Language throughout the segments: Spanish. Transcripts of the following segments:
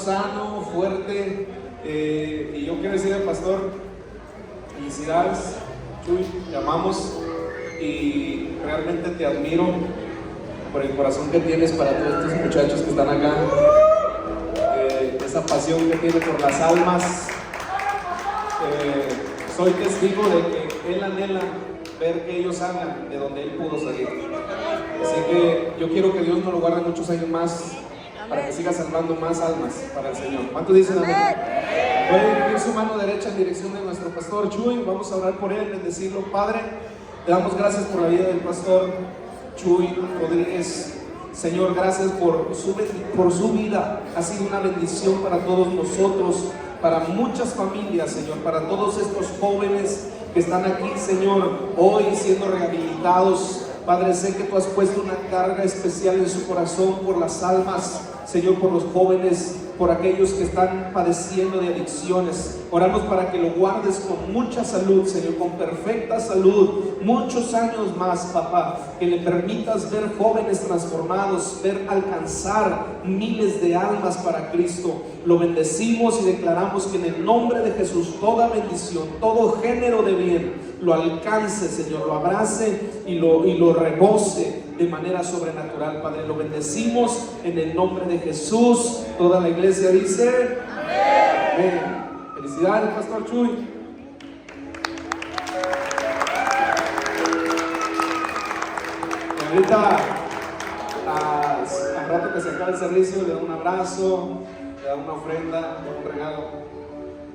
sano, fuerte, y yo quiero decirle al pastor, felicidades, Chuy, te amamos y realmente te admiro por el corazón que tienes para todos estos muchachos que están acá, esa pasión que tiene por las almas. Soy testigo de que él anhela ver que ellos hagan de donde él pudo salir. Así que yo quiero que Dios nos lo guarde muchos años más para que siga salvando más almas para el Señor. ¿Cuántos dicen amén? Pueden dirigir su mano derecha en dirección de nuestro pastor Chuy. Vamos a orar por él, bendecirlo. Padre, te damos gracias por la vida del pastor Chuy Rodríguez. Señor, gracias por su vida. Ha sido una bendición para todos nosotros, para muchas familias, Señor, para todos estos jóvenes que están aquí, Señor, hoy siendo rehabilitados. Padre, sé que tú has puesto una carga especial en su corazón por las almas, Señor, por los jóvenes, por aquellos que están padeciendo de adicciones. Oramos para que lo guardes con mucha salud, Señor, con perfecta salud, muchos años más, papá, que le permitas ver jóvenes transformados, ver alcanzar miles de almas para Cristo. Lo bendecimos y declaramos que en el nombre de Jesús toda bendición, todo género de bien lo alcance, Señor, lo abrace y lo rebose de manera sobrenatural, Padre. Lo bendecimos en el nombre de Jesús. Toda la iglesia dice amén. Amén. Felicidades, Pastor Chuy. Y ahorita, al rato que se acabe el servicio, le da un abrazo, le da una ofrenda, un regalo.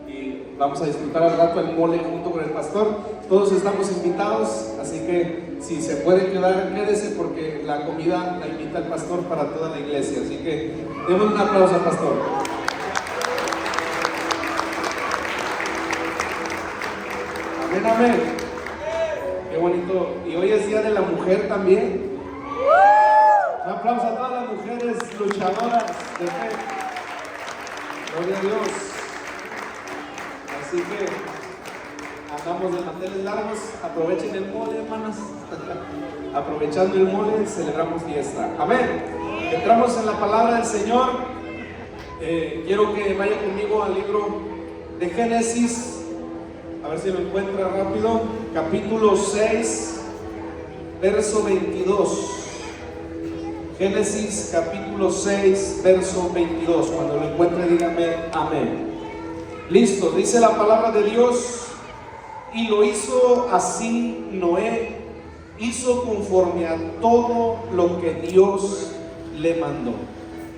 Y vamos a disfrutar al rato el mole junto con el pastor. Todos estamos invitados, así que si se puede quedar, quédese, porque la comida la invita el pastor para toda la iglesia. Así que demos un aplauso al pastor. Amén, amén. Qué bonito. Y hoy es Día de la Mujer también. Un aplauso a todas las mujeres luchadoras de fe. Gloria a Dios. Así que andamos de manteles largos. Aprovechen el mole, hermanas. Aprovechando el mole, celebramos fiesta. Amén. Entramos en la palabra del Señor. Quiero que vaya conmigo al libro de Génesis. A ver si lo encuentra rápido. Capítulo 6, verso 22. Génesis capítulo 6, verso 22. Cuando lo encuentre, dígame amén. Listo, dice la palabra de Dios. Y lo hizo así Noé, hizo conforme a todo lo que Dios le mandó.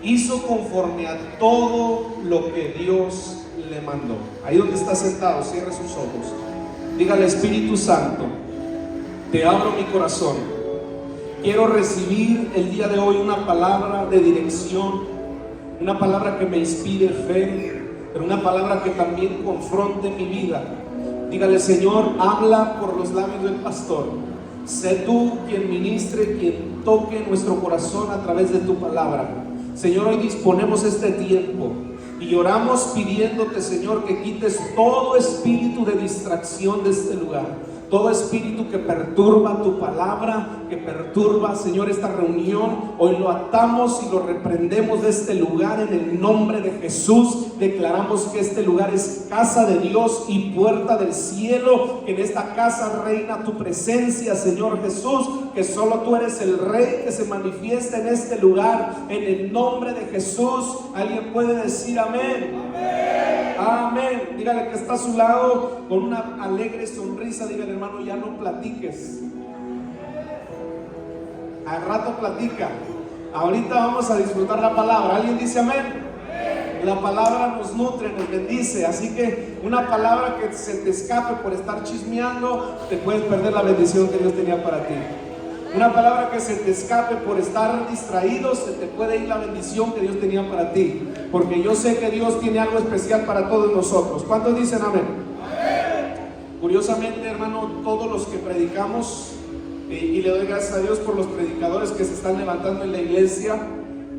Hizo conforme a todo lo que Dios le mandó. Ahí donde está sentado, cierre sus ojos. Dígale: Espíritu Santo, te abro mi corazón. Quiero recibir el día de hoy una palabra de dirección, una palabra que me inspire fe, pero una palabra que también confronte mi vida. Dígale: Señor, habla por los labios del pastor. Sé tú quien ministre, quien toque nuestro corazón a través de tu palabra. Señor, hoy disponemos este tiempo y oramos pidiéndote, Señor, que quites todo espíritu de distracción de este lugar. Todo espíritu que perturba tu palabra, que perturba, Señor, esta reunión, hoy lo atamos y lo reprendemos de este lugar en el nombre de Jesús. Declaramos que este lugar es casa de Dios y puerta del cielo, que en esta casa reina tu presencia, Señor Jesús, que solo tú eres el Rey que se manifiesta en este lugar, en el nombre de Jesús. ¿Alguien puede decir amén? Amén. Amén. Dígale que está a su lado con una alegre sonrisa. Dígale: hermano, ya no platiques. Al rato platica. Ahorita vamos a disfrutar la palabra. ¿Alguien dice amén? La palabra nos nutre, nos bendice. Así que una palabra que se te escape por estar chismeando, te puedes perder la bendición que Dios tenía para ti. Una palabra que se te escape por estar distraído, se te puede ir la bendición que Dios tenía para ti. Porque yo sé que Dios tiene algo especial para todos nosotros. ¿Cuántos dicen amén? Amén. Curiosamente, hermano, todos los que predicamos, y le doy gracias a Dios por los predicadores que se están levantando en la iglesia,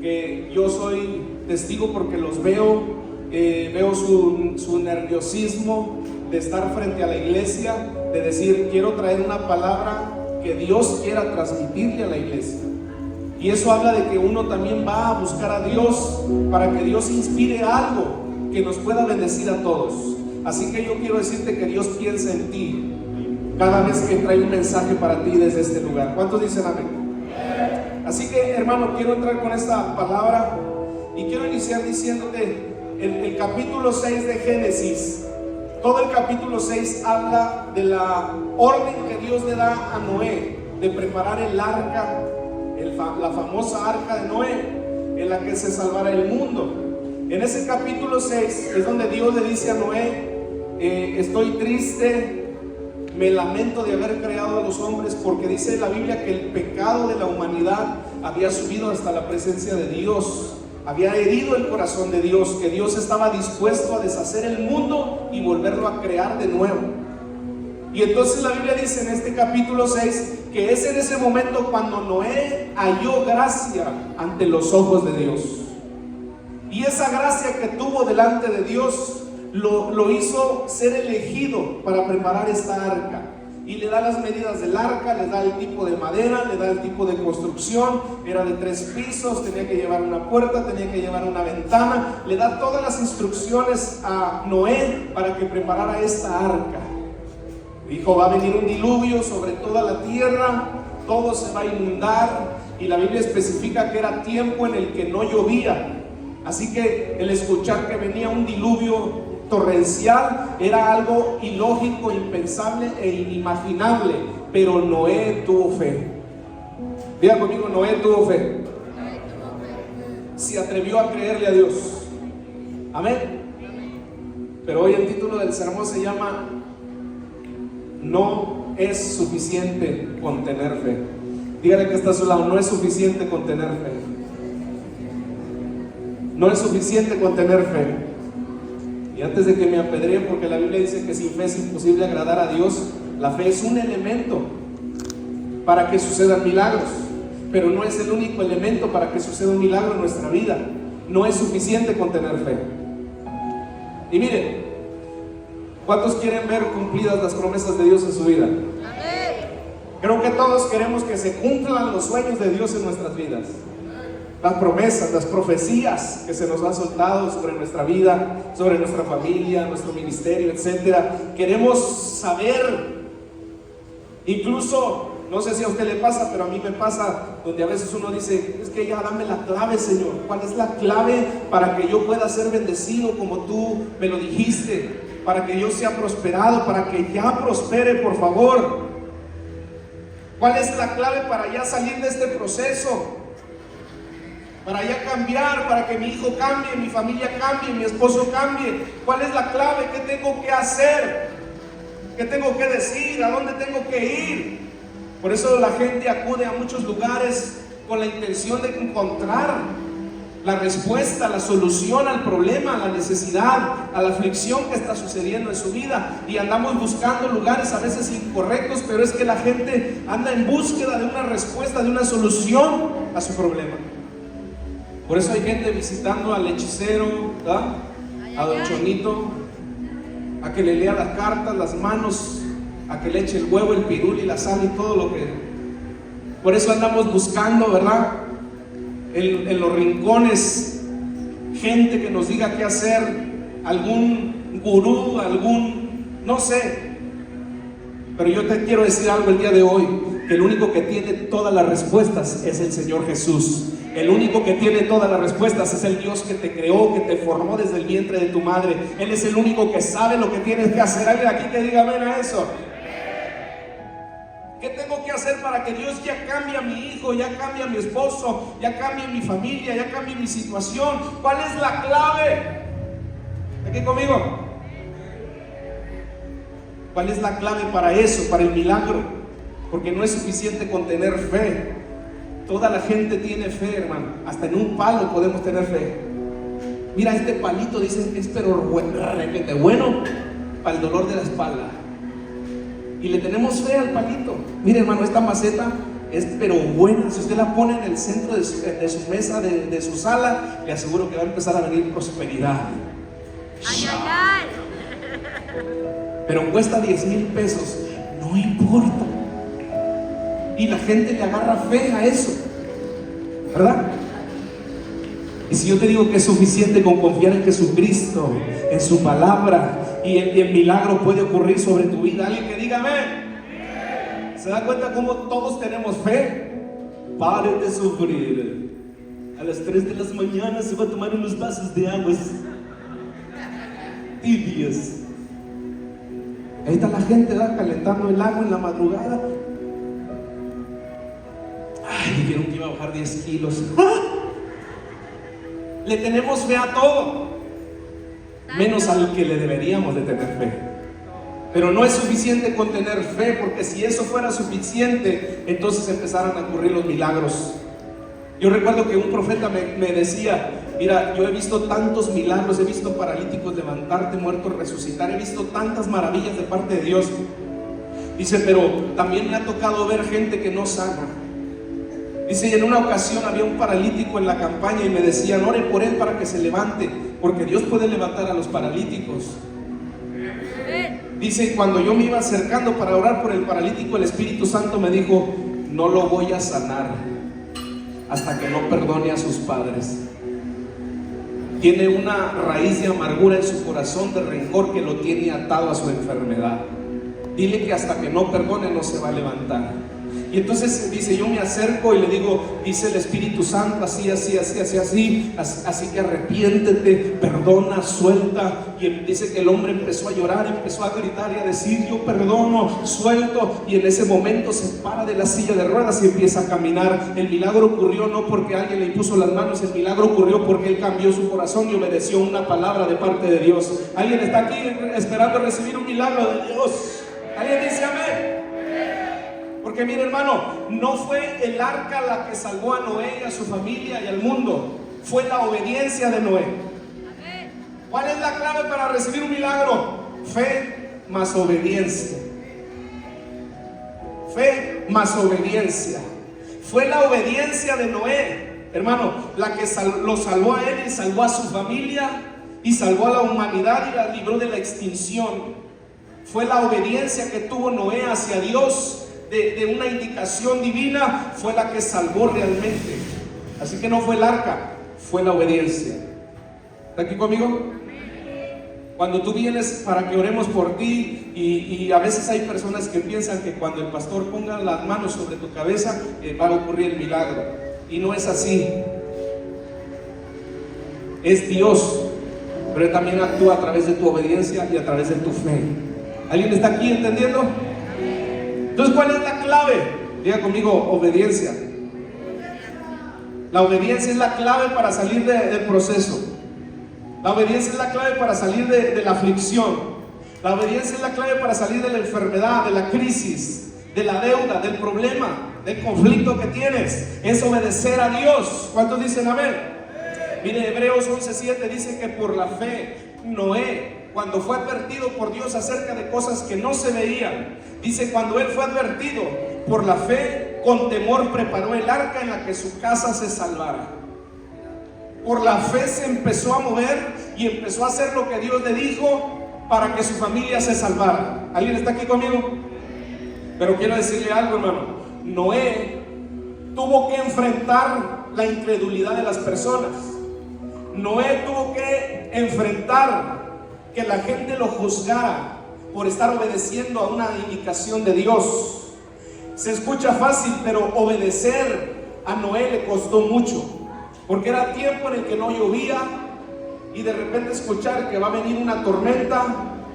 que yo soy testigo porque los veo, veo su nerviosismo de estar frente a la iglesia, de decir: quiero traer una palabra que Dios quiera transmitirle a la iglesia. Y eso habla de que uno también va a buscar a Dios para que Dios inspire algo que nos pueda bendecir a todos. Así que yo quiero decirte que Dios piensa en ti cada vez que trae un mensaje para ti desde este lugar. ¿Cuántos dicen amén? Así que, hermano, quiero entrar con esta palabra y quiero iniciar diciéndote el capítulo 6 de Génesis. Todo el capítulo 6 habla de la orden que Dios le da a Noé de preparar el arca, la famosa arca de Noé, en la que se salvará el mundo. En ese capítulo 6 es donde Dios le dice a Noé: estoy triste, me lamento de haber creado a los hombres, porque dice la Biblia que el pecado de la humanidad había subido hasta la presencia de Dios, había herido el corazón de Dios, que Dios estaba dispuesto a deshacer el mundo y volverlo a crear de nuevo. Y entonces la Biblia dice en este capítulo 6 que es en ese momento cuando Noé halló gracia ante los ojos de Dios. Y esa gracia que tuvo delante de Dios lo hizo ser elegido para preparar esta arca. Y le da las medidas del arca, le da el tipo de madera, le da el tipo de construcción. Era de 3 pisos, tenía que llevar una puerta, tenía que llevar una ventana. Le da todas las instrucciones a Noé para que preparara esta arca. Dijo: va a venir un diluvio sobre toda la tierra, todo se va a inundar. Y la Biblia especifica que era tiempo en el que no llovía. Así que el escuchar que venía un diluvio torrencial era algo ilógico, impensable e inimaginable. Pero Noé tuvo fe. Diga conmigo: Noé tuvo fe. Se atrevió a creerle a Dios. Amén. Pero hoy el título del sermón se llama: no es suficiente con tener fe. Dígale que está a su lado: no es suficiente con tener fe. No es suficiente con tener fe. Y antes de que me apedreen, porque la Biblia dice que sin fe es imposible agradar a Dios, la fe es un elemento para que sucedan milagros, pero no es el único elemento para que suceda un milagro en nuestra vida. No es suficiente con tener fe. Y miren, ¿cuántos quieren ver cumplidas las promesas de Dios en su vida? Creo que todos queremos que se cumplan los sueños de Dios en nuestras vidas. Las promesas, las profecías que se nos han soltado sobre nuestra vida, sobre nuestra familia, nuestro ministerio, etcétera. Queremos saber. Incluso, no sé si a usted le pasa, pero a mí me pasa, donde a veces uno dice: es que ya dame la clave, Señor. ¿Cuál es la clave para que yo pueda ser bendecido como tú me lo dijiste? Para que yo sea prosperado, para que ya prospere, por favor. ¿Cuál es la clave para ya salir de este proceso? Para ya cambiar, para que mi hijo cambie, mi familia cambie, mi esposo cambie. ¿Cuál es la clave? ¿Qué tengo que hacer? ¿Qué tengo que decir? ¿A dónde tengo que ir? Por eso la gente acude a muchos lugares con la intención de encontrar la respuesta, la solución al problema, a la necesidad, a la aflicción que está sucediendo en su vida. Y andamos buscando lugares a veces incorrectos, pero es que la gente anda en búsqueda de una respuesta, de una solución a su problema. Por eso hay gente visitando al hechicero, ¿verdad? A Don Chonito, a que le lea las cartas, las manos, a que le eche el huevo, el pirul y la sal y todo lo que... Por eso andamos buscando, ¿verdad? En los rincones, gente que nos diga qué hacer, algún gurú, no sé. Pero yo te quiero decir algo el día de hoy, que el único que tiene todas las respuestas es el Señor Jesús. El único que tiene todas las respuestas es el Dios que te creó, que te formó desde el vientre de tu madre. Él es el único que sabe lo que tienes que hacer. ¿Alguien aquí que diga amén a eso? ¿Qué tengo que hacer para que Dios ya cambie a mi hijo, ya cambie a mi esposo, ya cambie mi familia, ya cambie mi situación? ¿Cuál es la clave? ¿Aquí conmigo? ¿Cuál es la clave para eso, para el milagro? Porque no es suficiente con tener fe. Toda la gente tiene fe, hermano. Hasta en un palo podemos tener fe. Mira, este palito dicen que es pero bueno para el dolor de la espalda. Y le tenemos fe al palito. Mire, hermano, esta maceta es pero buena. Si usted la pone en el centro de su mesa, de su sala, le aseguro que va a empezar a venir prosperidad. Ay, ay, ay. Pero cuesta 10,000 pesos. No importa. Y la gente le agarra fe a eso. ¿verdad? Y si yo te digo que es suficiente con confiar en Jesucristo, en su palabra, y el milagro puede ocurrir sobre tu vida, alguien que diga amén. ¿Se da cuenta cómo todos tenemos fe? Pare de sufrir. A las 3 de la mañana se va a tomar unos vasos de aguas tibias. Ahí está la gente, ¿verdad? Calentando el agua en la madrugada. Ay, dijeron que iba a bajar 10 kilos. ¡Ah! Le tenemos fe a todo, menos al que le deberíamos de tener fe. Pero no es suficiente con tener fe, porque si eso fuera suficiente, entonces empezaran a ocurrir los milagros. Yo recuerdo que un profeta me decía: mira, yo he visto tantos milagros, he visto paralíticos levantarte, muertos resucitar, he visto tantas maravillas de parte de Dios. Dice, pero también me ha tocado ver gente que no sana. Dice, y en una ocasión había un paralítico en la campaña y me decían: ore por él para que se levante, porque Dios puede levantar a los paralíticos. Dice, y cuando yo me iba acercando para orar por el paralítico, el Espíritu Santo me dijo: no lo voy a sanar hasta que no perdone a sus padres. Tiene una raíz de amargura en su corazón, de rencor, que lo tiene atado a su enfermedad. Dile que hasta que no perdone no se va a levantar. Y entonces dice, yo me acerco y le digo, dice el Espíritu Santo, así que arrepiéntete, perdona, suelta. Y dice que el hombre empezó a llorar, empezó a gritar y a decir, yo perdono, suelto. Y en ese momento se para de la silla de ruedas y empieza a caminar. El milagro ocurrió no porque alguien le impuso las manos, el milagro ocurrió porque él cambió su corazón y obedeció una palabra de parte de Dios. ¿Alguien está aquí esperando recibir un milagro de Dios? ¿Alguien dice amén? Porque mire, hermano, no fue el arca la que salvó a Noé y a su familia y al mundo, fue la obediencia de Noé. ¿Cuál es la clave para recibir un milagro? Fe más obediencia. Fe más obediencia. Fue la obediencia de Noé, hermano, la que lo salvó a él y salvó a su familia y salvó a la humanidad y la libró de la extinción. Fue la obediencia que tuvo Noé hacia Dios, de una indicación divina, fue la que salvó realmente. Así que no fue el arca, fue la obediencia. ¿Está aquí conmigo? Cuando tú vienes para que oremos por ti, y a veces hay personas que piensan que cuando el pastor ponga las manos sobre tu cabeza va a ocurrir el milagro, y no es así. Es Dios, pero Él también actúa a través de tu obediencia y a través de tu fe. ¿Alguien está aquí entendiendo? Entonces, ¿cuál es la clave? Diga conmigo, obediencia. La obediencia es la clave para salir del proceso. La obediencia es la clave para salir de la aflicción. La obediencia es la clave para salir de la enfermedad, de la crisis, de la deuda, del problema, del conflicto que tienes. Es obedecer a Dios. ¿Cuántos dicen amén? Mire, Hebreos 11:7 dice que por la fe Noé, cuando fue advertido por Dios acerca de cosas que no se veían, dice, cuando él fue advertido por la fe, con temor preparó el arca en la que su casa se salvara. Por la fe se empezó a mover y empezó a hacer lo que Dios le dijo para que su familia se salvara. ¿Alguien está aquí conmigo? Pero quiero decirle algo, hermano. Noé tuvo que enfrentar la incredulidad de las personas. Noé tuvo que enfrentar que la gente lo juzgara por estar obedeciendo a una indicación de Dios. Se escucha fácil, pero obedecer a Noé le costó mucho, porque era tiempo en el que no llovía, y de repente escuchar que va a venir una tormenta,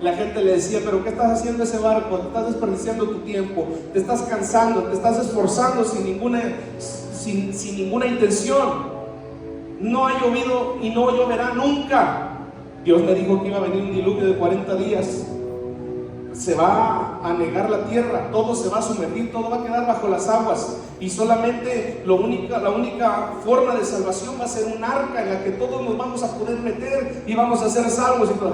la gente le decía, pero ¿qué estás haciendo ese barco? Te estás desperdiciando tu tiempo, te estás cansando, te estás esforzando sin ninguna intención. No ha llovido y no lloverá nunca. Dios me dijo que iba a venir un diluvio de 40 días. Se va a anegar la tierra, todo se va a sumergir, todo va a quedar bajo las aguas, y solamente la única forma de salvación va a ser un arca en la que todos nos vamos a poder meter y vamos a ser salvos. Y todo.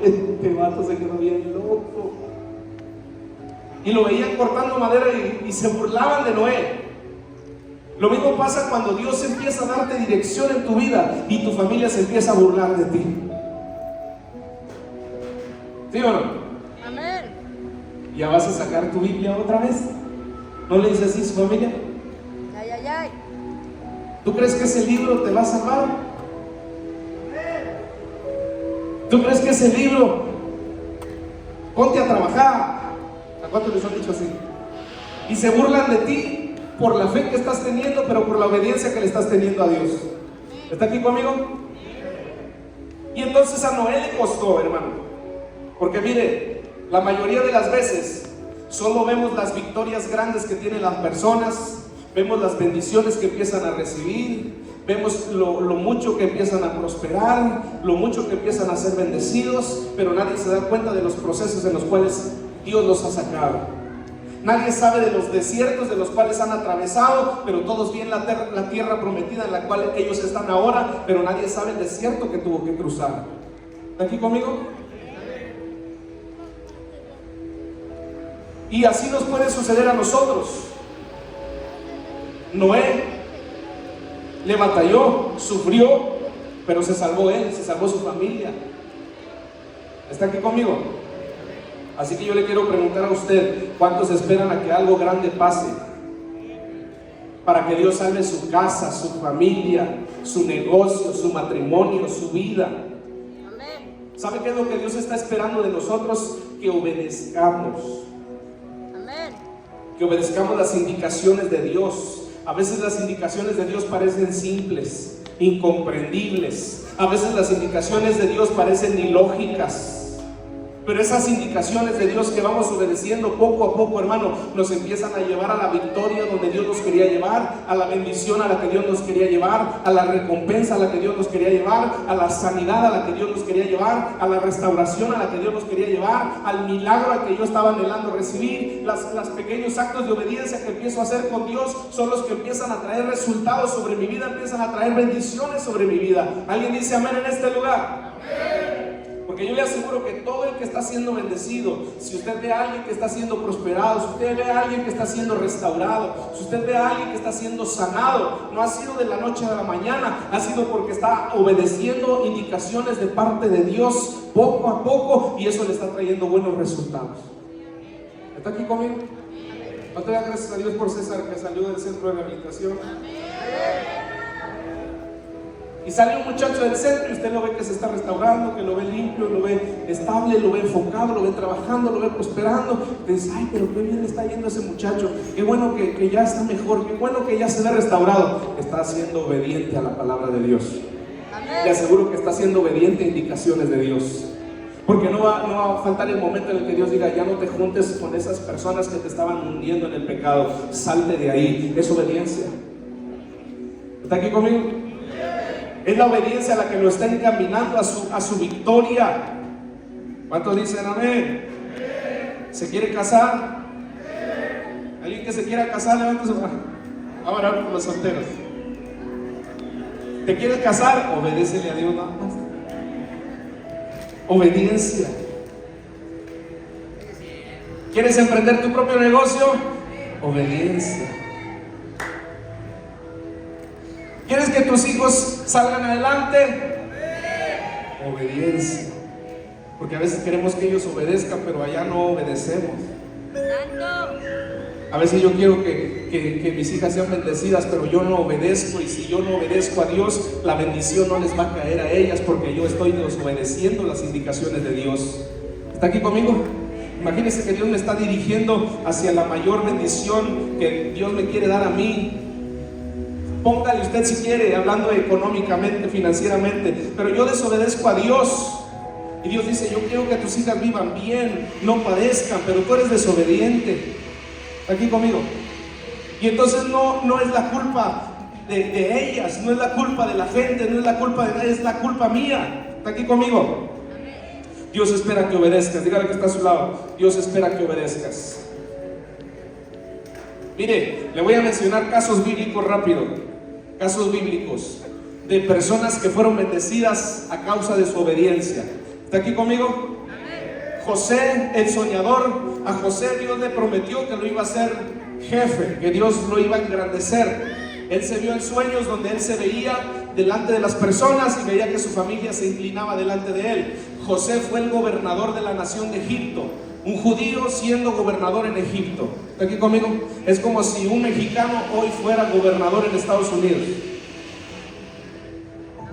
Este vato se quedó bien loco. Y lo veían cortando madera y se burlaban de Noé. Lo mismo pasa cuando Dios empieza a darte dirección en tu vida y tu familia se empieza a burlar de ti. ¿Sí o no? Amén. ¿Ya vas a sacar tu Biblia otra vez? ¿No le dice así a su familia? Ay, ay, ay. ¿Tú crees que ese libro te va a salvar? ¿Tú crees que ese libro, ponte a trabajar? ¿A cuántos les han dicho así? Y se burlan de ti por la fe que estás teniendo, pero por la obediencia que le estás teniendo a Dios. ¿Está aquí conmigo? Y entonces a Noé le costó, hermano, porque mire, la mayoría de las veces solo vemos las victorias grandes que tienen las personas, vemos las bendiciones que empiezan a recibir, vemos lo mucho que empiezan a prosperar, lo mucho que empiezan a ser bendecidos, pero nadie se da cuenta de los procesos en los cuales Dios los ha sacado. Nadie sabe de los desiertos de los cuales han atravesado, pero todos ven la tierra prometida en la cual ellos están ahora, pero nadie sabe el desierto que tuvo que cruzar. ¿Está aquí conmigo? Y así nos puede suceder a nosotros. Noé le batalló, sufrió, pero se salvó él, se salvó su familia. ¿Está aquí conmigo? Así que yo le quiero preguntar a usted, ¿cuántos esperan a que algo grande pase? Para que Dios salve su casa, su familia, su negocio, su matrimonio, su vida. ¿Sabe qué es lo que Dios está esperando de nosotros? Que obedezcamos. Que obedezcamos las indicaciones de Dios. A veces las indicaciones de Dios parecen simples, incomprendibles. A veces las indicaciones de Dios parecen ilógicas. Pero esas indicaciones de Dios que vamos obedeciendo poco a poco, hermano, nos empiezan a llevar a la victoria donde Dios nos quería llevar, a la bendición a la que Dios nos quería llevar, a la recompensa a la que Dios nos quería llevar, a la sanidad a la que Dios nos quería llevar, a la restauración a la que Dios nos quería llevar, al milagro al que yo estaba anhelando recibir. Los pequeños actos de obediencia que empiezo a hacer con Dios son los que empiezan a traer resultados sobre mi vida, empiezan a traer bendiciones sobre mi vida. ¿Alguien dice amén en este lugar? Porque yo le aseguro que todo el que está siendo bendecido, si usted ve a alguien que está siendo prosperado, si usted ve a alguien que está siendo restaurado, si usted ve a alguien que está siendo sanado, no ha sido de la noche a la mañana, ha sido porque está obedeciendo indicaciones de parte de Dios poco a poco, y eso le está trayendo buenos resultados. ¿Está aquí conmigo? ¿Cuánto le da gracias a Dios por César que salió del centro de rehabilitación? Y sale un muchacho del centro y usted lo ve que se está restaurando, que lo ve limpio, lo ve estable, lo ve enfocado, lo ve trabajando, lo ve prosperando. Y dice, ay, pero qué bien le está yendo ese muchacho, qué bueno que ya está mejor, qué bueno que ya se ve restaurado. Está siendo obediente a la palabra de Dios. Le aseguro que está siendo obediente a indicaciones de Dios. Porque no va a faltar el momento en el que Dios diga, ya no te juntes con esas personas que te estaban hundiendo en el pecado, salte de ahí. Es obediencia. ¿Está aquí conmigo? Es la obediencia la que lo está encaminando a su victoria. ¿Cuántos dicen amén? ¿Se quiere casar? ¿Alguien que se quiera casar? Levanta su mano. Vamos a orar por los solteros. ¿Te quieres casar? Obedécele a Dios nada más. Obediencia. ¿Quieres emprender tu propio negocio? Obediencia. ¿Quieres que tus hijos salgan adelante? Obediencia. Porque a veces queremos que ellos obedezcan, pero allá no obedecemos. A veces yo quiero que mis hijas sean bendecidas, pero yo no obedezco. Y si yo no obedezco a Dios, la bendición no les va a caer a ellas, porque yo estoy desobedeciendo las indicaciones de Dios. ¿Está aquí conmigo? Imagínense que Dios me está dirigiendo hacia la mayor bendición que Dios me quiere dar a mí. Póngale usted si quiere, hablando económicamente, financieramente, pero yo desobedezco a Dios. Y Dios dice, yo quiero que tus hijas vivan bien, no padezcan, pero tú eres desobediente. ¿Está aquí conmigo? Y entonces no es la culpa de ellas, no es la culpa de la gente, no es la culpa de nadie, es la culpa mía. ¿Está aquí conmigo? Dios espera que obedezcas. Dígale que está a su lado. Dios espera que obedezcas. Mire, le voy a mencionar casos bíblicos rápido. Casos bíblicos de personas que fueron bendecidas a causa de su obediencia. ¿Está aquí conmigo? José, el soñador. A José Dios le prometió que lo iba a hacer jefe, que Dios lo iba a engrandecer. Él se vio en sueños donde él se veía delante de las personas y veía que su familia se inclinaba delante de él. José fue el gobernador de la nación de Egipto. Un judío siendo gobernador en Egipto. ¿Está aquí conmigo? Es como si un mexicano hoy fuera gobernador en Estados Unidos.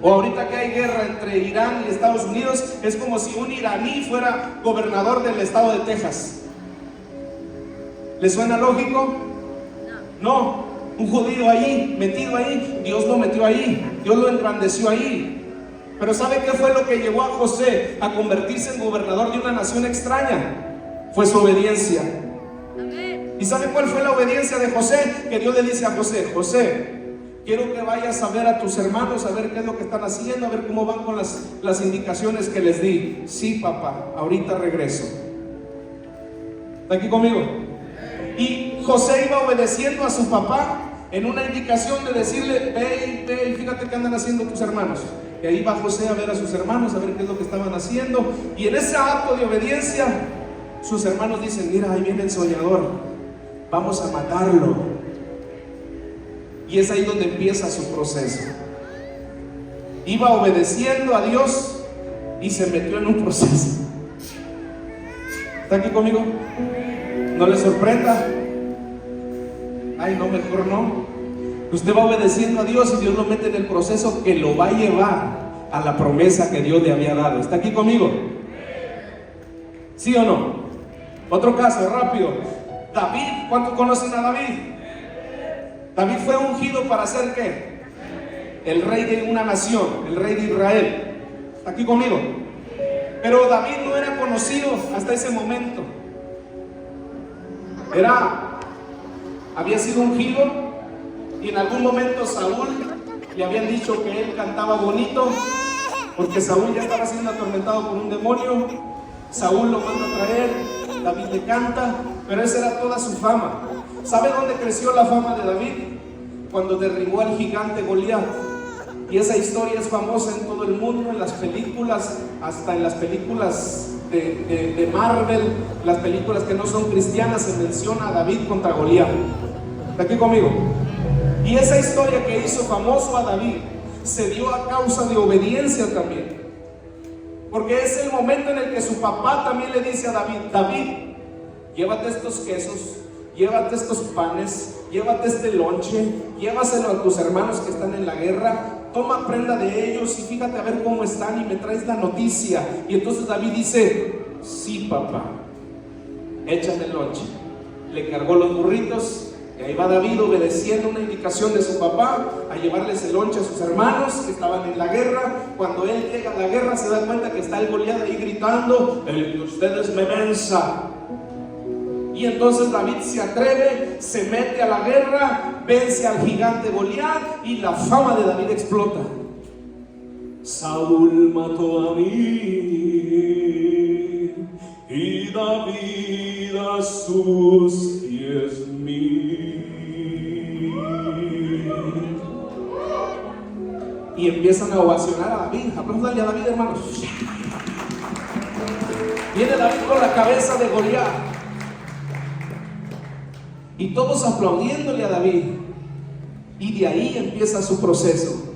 O ahorita que hay guerra entre Irán y Estados Unidos, es como si un iraní fuera gobernador del estado de Texas. ¿Le suena lógico? No, un judío ahí, metido ahí, Dios lo metió ahí, Dios lo engrandeció ahí. Pero ¿sabe qué fue lo que llevó a José a convertirse en gobernador de una nación extraña? Fue su obediencia. ¿Y sabe cuál fue la obediencia de José? Que Dios le dice a José: José, quiero que vayas a ver a tus hermanos, a ver qué es lo que están haciendo, a ver cómo van con las indicaciones que les di. Sí, papá, ahorita regreso. ¿Está aquí conmigo? Y José iba obedeciendo a su papá en una indicación de decirle: ve y fíjate qué andan haciendo tus hermanos. Y ahí va José a ver a sus hermanos, a ver qué es lo que estaban haciendo. Y en ese acto de obediencia, sus hermanos dicen: mira, ahí viene el soñador, vamos a matarlo. Y es ahí donde empieza su proceso. Iba obedeciendo a Dios y se metió en un proceso. ¿Está aquí conmigo? No le sorprenda. Ay, no, mejor no. Usted va obedeciendo a Dios y Dios lo mete en el proceso que lo va a llevar a la promesa que Dios le había dado. ¿Está aquí conmigo? ¿Sí o no? Otro caso, rápido. David, ¿cuántos conocen a David? David fue ungido para ser ¿qué? El rey de una nación, el rey de Israel. ¿Está aquí conmigo? Pero David no era conocido hasta ese momento. Había sido ungido, y en algún momento Saúl le habían dicho que él cantaba bonito, porque Saúl ya estaba siendo atormentado por un demonio. Saúl lo manda a traer, David le canta, pero esa era toda su fama. ¿Sabe dónde creció la fama de David? Cuando derribó al gigante Goliat. Y esa historia es famosa en todo el mundo, en las películas, hasta en las películas de Marvel, las películas que no son cristianas, se menciona a David contra Goliat. ¿Está aquí conmigo? Y esa historia que hizo famoso a David se dio a causa de obediencia también. Porque es el momento en el que su papá también le dice a David: David, llévate estos quesos, llévate estos panes, llévate este lonche, llévaselo a tus hermanos que están en la guerra, toma prenda de ellos y fíjate a ver cómo están y me traes la noticia. Y entonces David dice: sí, papá, échame el lonche. Le cargó los burritos y ahí va David obedeciendo una indicación de su papá a llevarles el lonche a sus hermanos que estaban en la guerra. Cuando él llega a la guerra se da cuenta que está el Goliat ahí gritando: el de ustedes me venza. Y entonces David se atreve, se mete a la guerra, vence al gigante Goliat y la fama de David explota. Saúl mató a mí y David a sus pies míos. Y empiezan a ovacionar a David. Apláudale a David, hermanos. Viene David con la cabeza de Goliat. Y todos aplaudiéndole a David. Y de ahí empieza su proceso.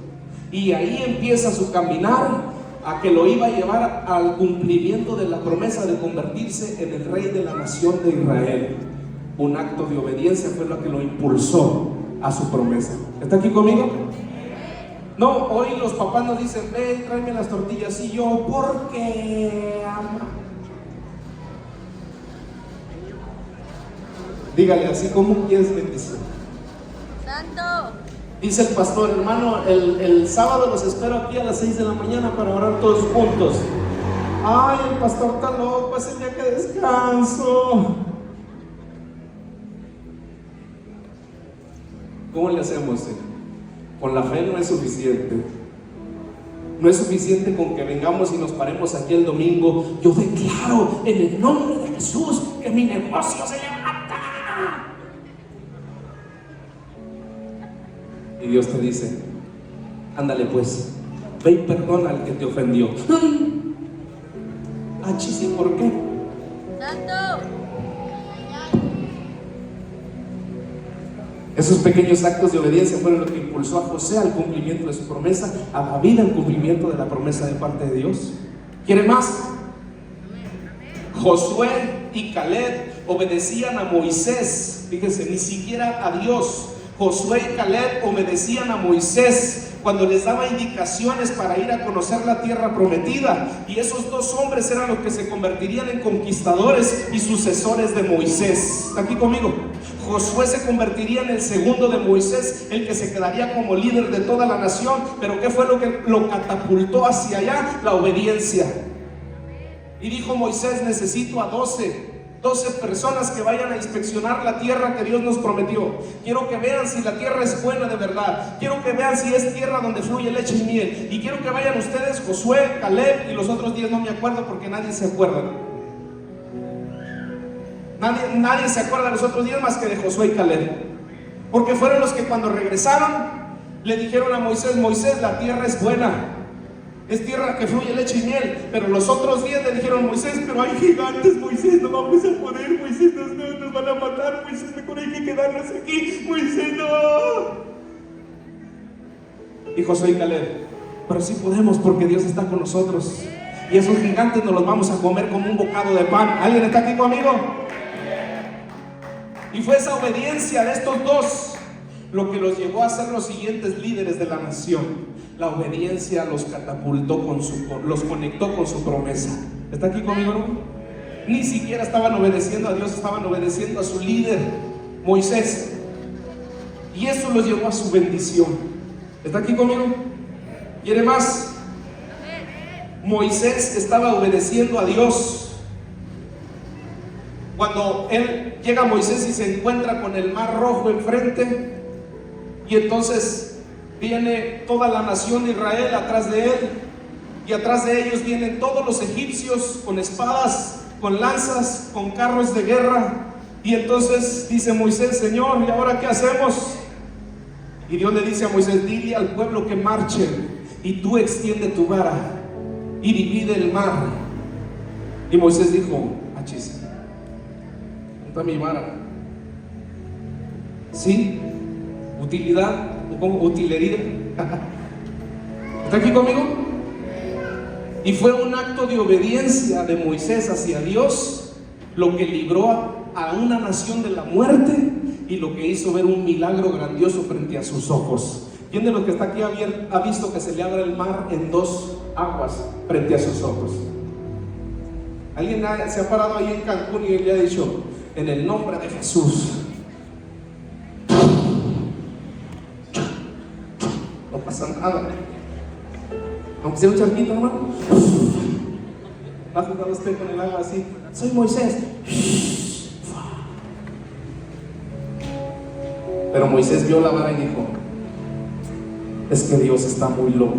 Y ahí empieza su caminar a que lo iba a llevar al cumplimiento de la promesa de convertirse en el rey de la nación de Israel. Un acto de obediencia fue lo que lo impulsó a su promesa. ¿Está aquí conmigo? No, hoy los papás nos dicen: ve, tráeme las tortillas. Y yo, ¿por qué, ama? Dígale así: ¿cómo quieres bendición? Santo. Dice el pastor: hermano, el sábado los espero aquí a las 6 de la mañana para orar todos juntos. Ay, el pastor está loco, es el día que descanso. ¿Cómo le hacemos? Con la fe no es suficiente. No es suficiente con que vengamos y nos paremos aquí el domingo. Yo declaro en el nombre de Jesús que mi negocio se levanta. Y Dios te dice: ándale pues, ve y perdona al que te ofendió. ¿Sí? ¿Por qué? Santo. Esos pequeños actos de obediencia fueron lo que impulsó a José al cumplimiento de su promesa, a David al cumplimiento de la promesa de parte de Dios. ¿Quiere más? Josué y Caleb obedecían a Moisés. Fíjense, ni siquiera a Dios. Josué y Caleb obedecían a Moisés cuando les daba indicaciones para ir a conocer la tierra prometida, y esos dos hombres eran los que se convertirían en conquistadores y sucesores de Moisés. ¿Está aquí conmigo? Josué se convertiría en el segundo de Moisés, el que se quedaría como líder de toda la nación. Pero ¿qué fue lo que lo catapultó hacia allá? La obediencia. Y dijo Moisés: necesito a 12 personas que vayan a inspeccionar la tierra que Dios nos prometió. Quiero que vean si la tierra es buena de verdad. Quiero que vean si es tierra donde fluye leche y miel. Y quiero que vayan ustedes, Josué, Caleb y los otros 10 no me acuerdo porque nadie se acuerda. Nadie se acuerda de los otros 10 más que de Josué y Caleb, porque fueron los que cuando regresaron le dijeron a Moisés: Moisés, la tierra es buena, es tierra que fluye leche y miel. Pero los otros 10 le dijeron: Moisés, pero hay gigantes, Moisés, no vamos a poder, Moisés, nos van a matar, Moisés, mejor hay que quedarnos aquí, Moisés, no. Y Josué y Caleb: pero sí podemos, porque Dios está con nosotros, y esos gigantes nos los vamos a comer como un bocado de pan. ¿Alguien está aquí conmigo? Y fue esa obediencia de estos dos lo que los llevó a ser los siguientes líderes de la nación. La obediencia los catapultó los conectó con su promesa. ¿Está aquí conmigo, no? Ni siquiera estaban obedeciendo a Dios, estaban obedeciendo a su líder, Moisés. Y eso los llevó a su bendición. ¿Está aquí conmigo? ¿Quiere más? Moisés estaba obedeciendo a Dios. Cuando llega Moisés y se encuentra con el mar rojo enfrente, y entonces viene toda la nación de Israel atrás de él, y atrás de ellos vienen todos los egipcios con espadas, con lanzas, con carros de guerra. Y entonces dice Moisés: Señor, ¿y ahora qué hacemos? Y Dios le dice a Moisés: dile al pueblo que marchen, y tú extiende tu vara y divide el mar. Y Moisés dijo: achis, está mi vara. ¿Sí? Utilidad, como utilería. ¿Está aquí conmigo? Y fue un acto de obediencia de Moisés hacia Dios lo que libró a una nación de la muerte y lo que hizo ver un milagro grandioso frente a sus ojos. ¿Quién de los que está aquí ha visto que se le abre el mar en 2 aguas frente a sus ojos? ¿Alguien se ha parado ahí en Cancún y le ha dicho: en el nombre de Jesús? No pasa nada, aunque sea un charquito, hermano. Va a jugar usted con el agua así: soy Moisés. Pero Moisés vio la vara y dijo: es que Dios está muy loco.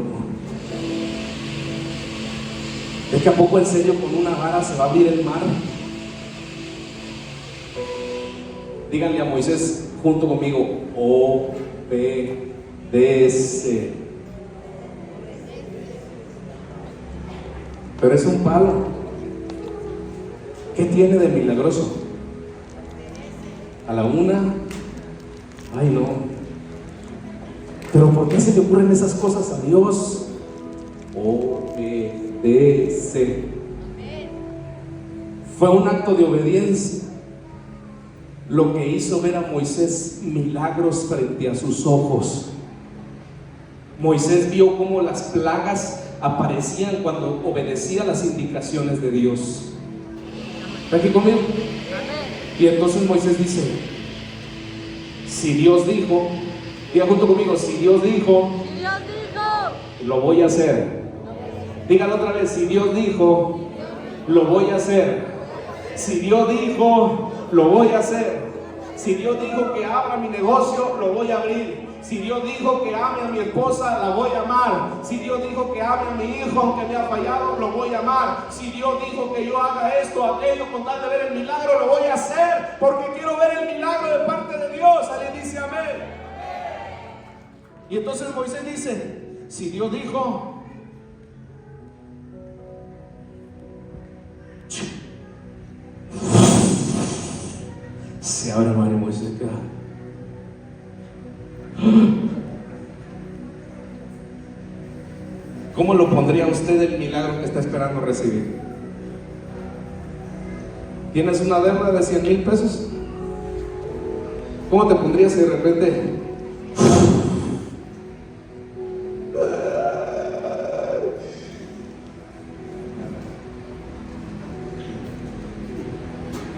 ¿Es que a poco en serio con una vara se va a abrir el mar? Díganle a Moisés junto conmigo: obedece. Pero es un palo. ¿Qué tiene de milagroso? A la una, ay no. Pero ¿por qué se le ocurren esas cosas a Dios? Obedece. Fue un acto de obediencia lo que hizo ver a Moisés milagros frente a sus ojos. Moisés vio cómo las plagas aparecían cuando obedecía las indicaciones de Dios. ¿Está aquí conmigo? Y entonces Moisés dice: si Dios dijo, diga junto conmigo: si Dios dijo, lo voy a hacer. Dígalo otra vez: si Dios dijo, lo voy a hacer. Si Dios dijo, lo voy a hacer. Si Dios dijo que abra mi negocio, lo voy a abrir. Si Dios dijo que ame a mi esposa, la voy a amar. Si Dios dijo que ame a mi hijo, aunque me ha fallado, lo voy a amar. Si Dios dijo que yo haga esto, aquello, con tal de ver el milagro, lo voy a hacer, porque quiero ver el milagro de parte de Dios. Alguien dice amén. Y entonces Moisés dice: si Dios dijo, se abre el mar y Moisés queda. ¿Cómo lo pondría usted el milagro que está esperando recibir? ¿Tienes una deuda de 100,000 pesos? ¿Cómo te pondrías si de repente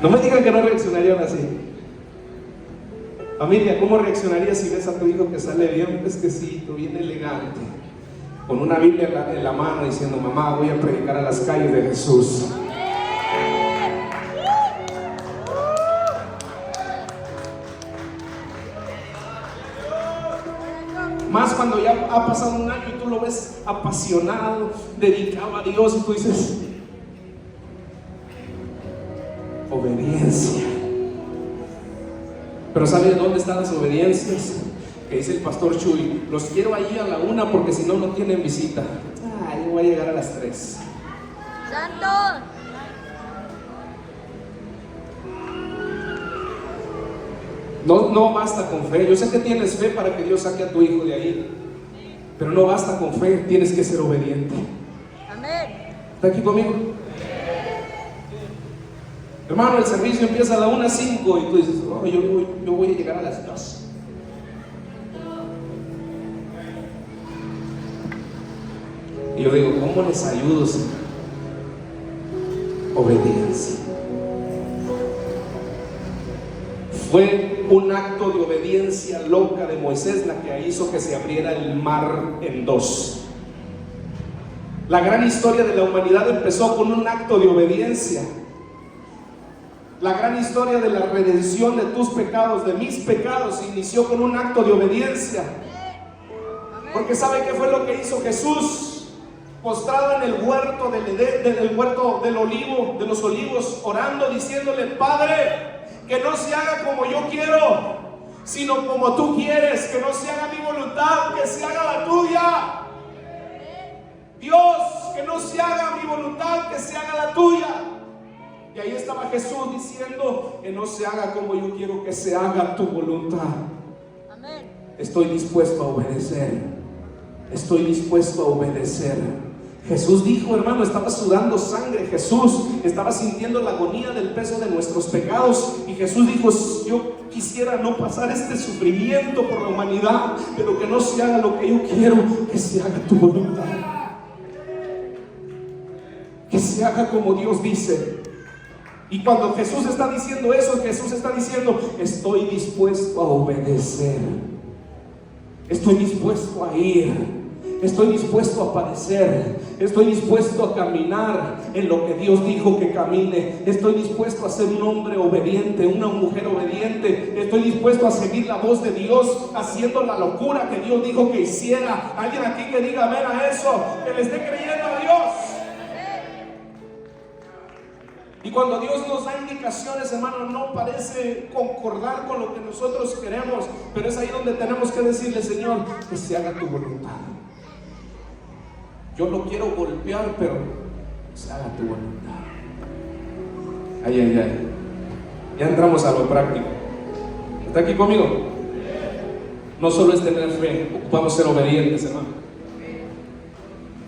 No me digan que no reaccionarían así. Familia, ¿cómo reaccionarías si ves a tu hijo que sale bien fresquecito, bien elegante, con una Biblia en la mano diciendo: mamá, voy a predicar a las calles de Jesús? Más cuando ya ha pasado un año y tú lo ves apasionado, dedicado a Dios, y tú dices: obediencia. Pero ¿sabes dónde están las obediencias? Que dice el pastor Chuy: los quiero ahí a la 1 porque si no, no tienen visita. Yo voy a llegar a las 3. Santo. No basta con fe. Yo sé que tienes fe para que Dios saque a tu hijo de ahí, pero no basta con fe, tienes que ser obediente. Amén. ¿Está aquí conmigo? Hermano, el servicio empieza a la 1:05 y tú dices: oh, yo voy a llegar a las 2. Y yo digo: ¿cómo les ayudo, Señor? Obediencia. Fue un acto de obediencia loca de Moisés la que hizo que se abriera el mar en 2. La gran historia de la humanidad empezó con un acto de obediencia. La gran historia de la redención de tus pecados, de mis pecados, inició con un acto de obediencia. Porque ¿sabe qué fue lo que hizo Jesús? Postrado en el huerto del Edén, del huerto del olivo, de los olivos, orando, diciéndole: Padre, que no se haga como yo quiero, sino como tú quieres. Que no se haga mi voluntad, que se haga la tuya. Dios, que no se haga mi voluntad, que se haga la tuya. Y ahí estaba Jesús diciendo: que no se haga como yo quiero, que se haga tu voluntad. Amén. Estoy dispuesto a obedecer. Estoy dispuesto a obedecer. Jesús dijo, hermano, estaba sudando sangre. Jesús estaba sintiendo la agonía del peso de nuestros pecados. Y Jesús dijo: yo quisiera no pasar este sufrimiento por la humanidad, pero que no se haga lo que yo quiero, que se haga tu voluntad. Que se haga como Dios dice. Y cuando Jesús está diciendo eso, Jesús está diciendo: estoy dispuesto a obedecer. Estoy dispuesto a ir. Estoy dispuesto a padecer. Estoy dispuesto a caminar en lo que Dios dijo que camine. Estoy dispuesto a ser un hombre obediente, una mujer obediente. Estoy dispuesto a seguir la voz de Dios, haciendo la locura que Dios dijo que hiciera. Alguien aquí que diga amén a eso, que le esté creyendo a Dios. Y cuando Dios nos da indicaciones, hermano, no parece concordar con lo que nosotros queremos, pero es ahí donde tenemos que decirle: Señor, que se haga tu voluntad. Yo lo quiero golpear, pero que se haga tu voluntad. Ay. Ya entramos a lo práctico. ¿Está aquí conmigo? No solo es tener fe, ocupamos ser obedientes, hermano.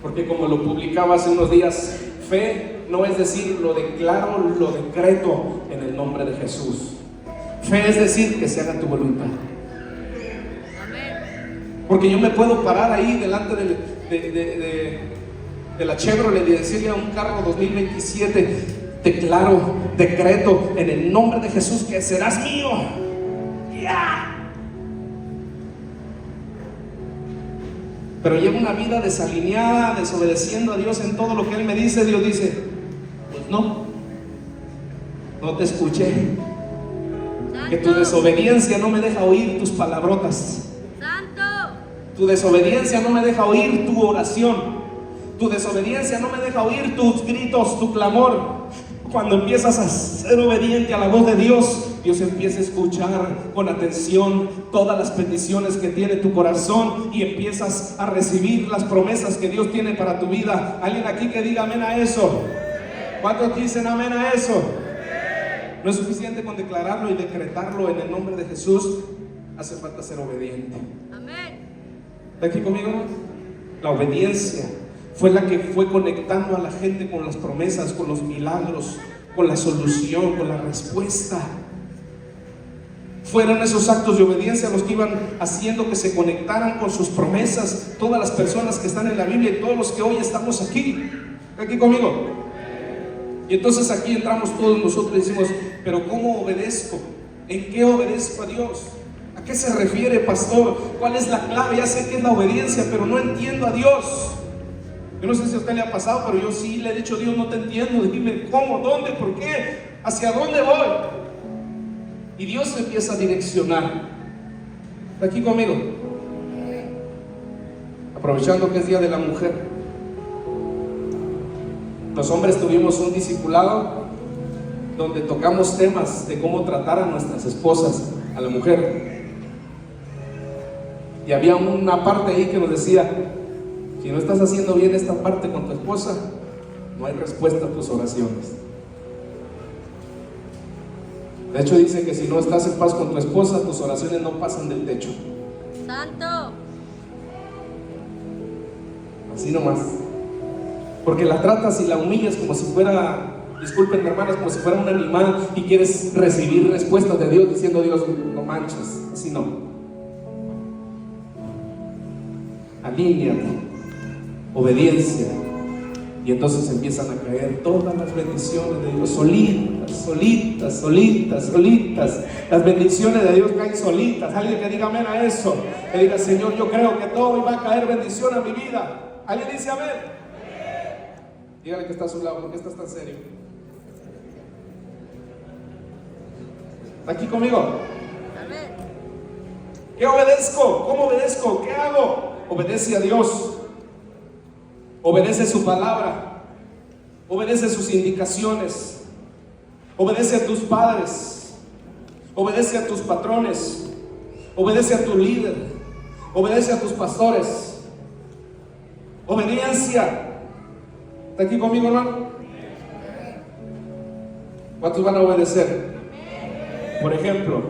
Porque como lo publicaba hace unos días, fe no es decir lo declaro, lo decreto en el nombre de Jesús. Fe es decir que se haga tu voluntad. Porque yo me puedo parar ahí delante de la Chevrolet y decirle a un carro 2027: declaro, decreto en el nombre de Jesús que serás mío. ¡Ya! Pero llevo una vida desalineada, desobedeciendo a Dios en todo lo que Él me dice. Dios dice: pues no te escuché. Que tu desobediencia no me deja oír tus palabrotas. Tu desobediencia no me deja oír tu oración. Tu desobediencia no me deja oír tus gritos, tu clamor. Cuando empiezas a ser obediente a la voz de Dios, Dios empieza a escuchar con atención todas las peticiones que tiene tu corazón y empiezas a recibir las promesas que Dios tiene para tu vida. ¿Alguien aquí que diga amén a eso? ¿Cuántos dicen amén a eso? No es suficiente con declararlo y decretarlo en el nombre de Jesús. Hace falta ser obediente. Amén. ¿Está aquí conmigo? La obediencia fue la que fue conectando a la gente con las promesas, con los milagros, con la solución, con la respuesta. Fueron esos actos de obediencia los que iban haciendo que se conectaran con sus promesas todas las personas que están en la Biblia y todos los que hoy estamos aquí. ¿Está aquí conmigo? Y entonces aquí entramos todos nosotros y decimos: pero ¿cómo obedezco? ¿En qué obedezco a Dios? ¿A qué se refiere, pastor? ¿Cuál es la clave? Ya sé que es la obediencia, pero no entiendo a Dios. Yo no sé si a usted le ha pasado, pero yo sí le he dicho: Dios, no te entiendo, dime cómo, dónde, por qué, hacia dónde voy. Y Dios me empieza a direccionar. ¿Está aquí conmigo? Aprovechando que es Día de la Mujer, los hombres tuvimos un discipulado donde tocamos temas de cómo tratar a nuestras esposas, a la mujer. Y había una parte ahí que nos decía: si no estás haciendo bien esta parte con tu esposa, no hay respuesta a tus oraciones. De hecho dice que si no estás en paz con tu esposa, tus oraciones no pasan del techo. Santo. Así nomás. Porque la tratas y la humillas como si fuera, disculpen hermanas, como si fuera un animal, y quieres recibir respuestas de Dios diciendo: Dios, no manches. Así no. Alíñate, obediencia, y entonces empiezan a caer todas las bendiciones de Dios, solitas, solitas, solitas, solitas. Las bendiciones de Dios caen solitas. Alguien que diga amén a eso, que diga: Señor, yo creo que todo va a caer bendición a mi vida. ¿Alguien dice amén? Dígale que está a su lado: ¿por qué estás tan serio? ¿Está aquí conmigo? Amén. ¿Qué obedezco? ¿Cómo obedezco? ¿Qué hago? Obedece a Dios, obedece su palabra, obedece sus indicaciones, obedece a tus padres, obedece a tus patrones, obedece a tu líder, obedece a tus pastores. Obediencia. ¿Está aquí conmigo, hermano? ¿Cuántos van a obedecer? Por ejemplo,